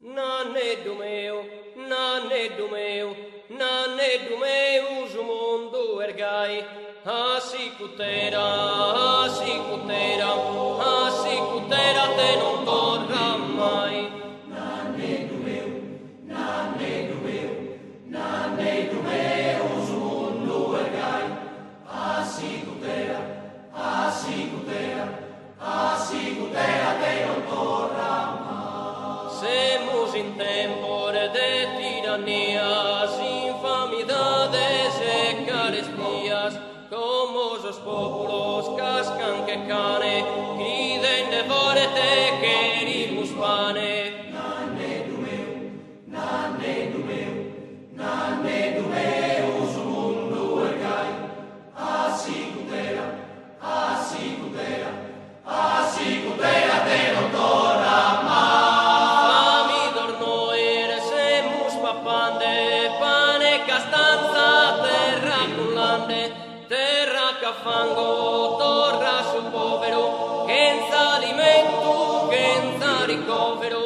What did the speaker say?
Naneddu meu, o mundo ergai, assicutera, te non torna mai. Naneddu meu, o mundo ergai, assicutera, te non torna mai. Semus in tempore de tiranias, infamidades e carestias, como os populos cascan que cane, criden de forte querimus pane. Naneddu meu, o mundo ergai, assicutera, te non torna mai. Famidor noer semus papande, pane castanza, terra cullante, terra ca fango, torra su povero, senza alimento, senza ricovero.